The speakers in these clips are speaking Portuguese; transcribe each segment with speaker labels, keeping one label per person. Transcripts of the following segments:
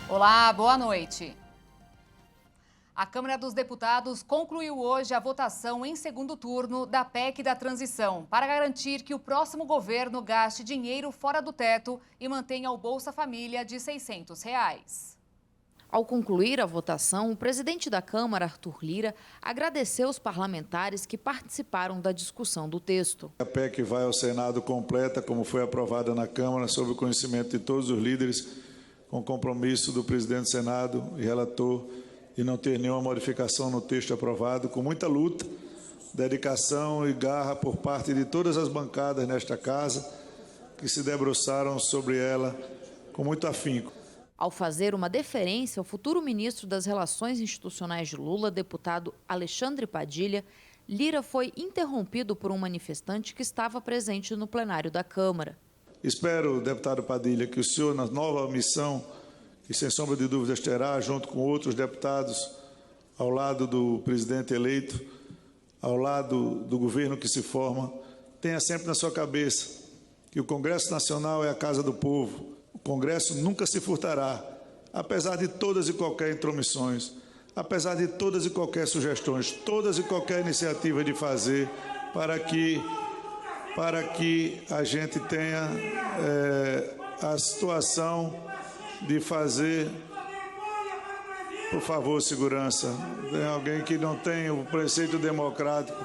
Speaker 1: Olá, boa noite. A Câmara dos Deputados concluiu hoje a votação em segundo turno da PEC da transição, para garantir que o próximo governo gaste dinheiro fora do teto e mantenha o Bolsa Família de R$ 600.
Speaker 2: Ao concluir a votação, o presidente da Câmara, Arthur Lira, agradeceu os parlamentares que participaram da discussão do texto.
Speaker 3: A PEC vai ao Senado completa, como foi aprovada na Câmara, sob o conhecimento de todos os líderes, com compromisso do presidente do Senado e relator, e não ter nenhuma modificação no texto aprovado, com muita luta, dedicação e garra por parte de todas as bancadas nesta casa, que se debruçaram sobre ela com muito afinco.
Speaker 2: Ao fazer uma deferência ao futuro ministro das Relações Institucionais de Lula, deputado Alexandre Padilha, Lira foi interrompido por um manifestante que estava presente no plenário da Câmara.
Speaker 3: Espero, deputado Padilha, que o senhor, na nova missão, que sem sombra de dúvidas terá, junto com outros deputados, ao lado do presidente eleito, ao lado do governo que se forma, tenha sempre na sua cabeça que o Congresso Nacional é a casa do povo. O Congresso nunca se furtará, apesar de todas e qualquer intromissões, apesar de todas e qualquer sugestões, todas e qualquer iniciativa de fazer para que a gente tenha a situação de fazer. Por favor, segurança, tem alguém que não tem o preceito democrático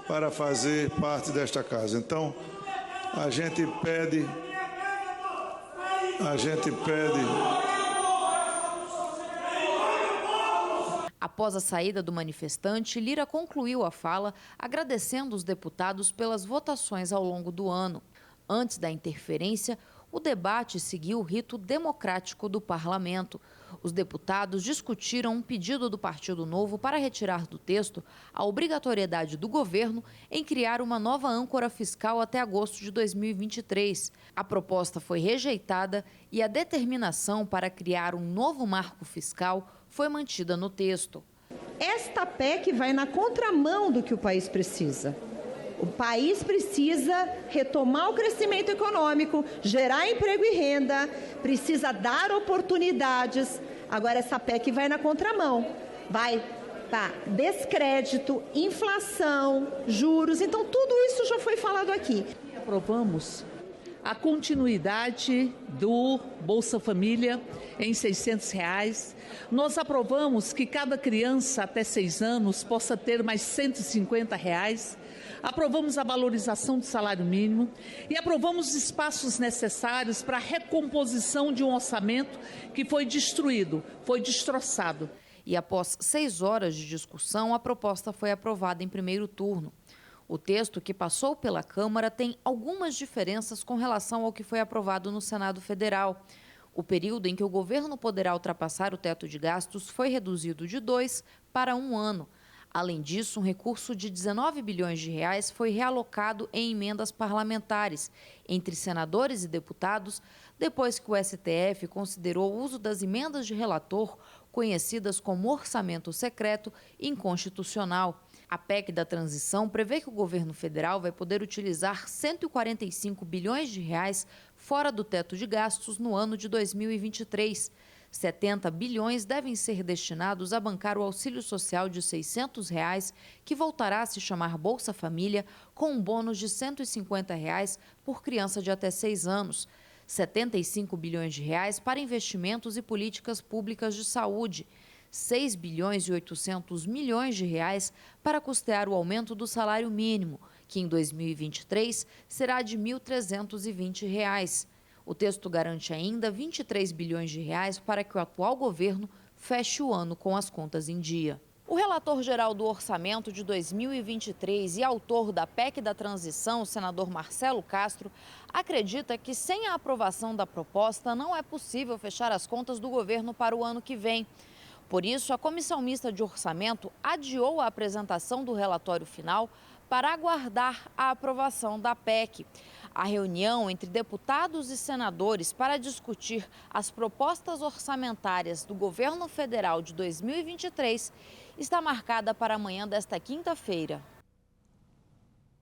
Speaker 3: para fazer parte desta casa. Então, a gente pede.
Speaker 2: Após a saída do manifestante, Lira concluiu a fala agradecendo os deputados pelas votações ao longo do ano. Antes da interferência, o debate seguiu o rito democrático do parlamento. Os deputados discutiram um pedido do Partido Novo para retirar do texto a obrigatoriedade do governo em criar uma nova âncora fiscal até agosto de 2023. A proposta foi rejeitada e a determinação para criar um novo marco fiscal foi mantida no texto.
Speaker 4: Esta PEC vai na contramão do que o país precisa. O país precisa retomar o crescimento econômico, gerar emprego e renda, precisa dar oportunidades. Agora, essa PEC vai na contramão, vai para descrédito, inflação, juros. Então, tudo isso já foi falado aqui.
Speaker 5: Aprovamos a continuidade do Bolsa Família em R$ 600. Nós aprovamos que cada criança até 6 anos possa ter mais R$ 150. Aprovamos a valorização do salário mínimo e aprovamos os espaços necessários para a recomposição de um orçamento que foi destruído, foi destroçado.
Speaker 2: E após 6 horas de discussão, a proposta foi aprovada em primeiro turno. O texto que passou pela Câmara tem algumas diferenças com relação ao que foi aprovado no Senado Federal. O período em que o governo poderá ultrapassar o teto de gastos foi reduzido de 2 para 1 ano. Além disso, um recurso de 19 bilhões de reais foi realocado em emendas parlamentares entre senadores e deputados, depois que o STF considerou o uso das emendas de relator, conhecidas como orçamento secreto, inconstitucional. A PEC da transição prevê que o governo federal vai poder utilizar 145 bilhões de reais fora do teto de gastos no ano de 2023. 70 bilhões devem ser destinados a bancar o auxílio social de R$ 600, que voltará a se chamar Bolsa Família, com um bônus de R$ 150 por criança de até 6 anos. 75 bilhões de reais para investimentos e políticas públicas de saúde. 6 bilhões e 800 milhões de reais para custear o aumento do salário mínimo, que em 2023 será de R$ 1.320. O texto garante ainda 23 bilhões de reais para que o atual governo feche o ano com as contas em dia. O relator-geral do orçamento de 2023 e autor da PEC da transição, o senador Marcelo Castro, acredita que sem a aprovação da proposta não é possível fechar as contas do governo para o ano que vem. Por isso, a Comissão Mista de Orçamento adiou a apresentação do relatório final para aguardar a aprovação da PEC. A reunião entre deputados e senadores para discutir as propostas orçamentárias do governo federal de 2023 está marcada para amanhã desta quinta-feira.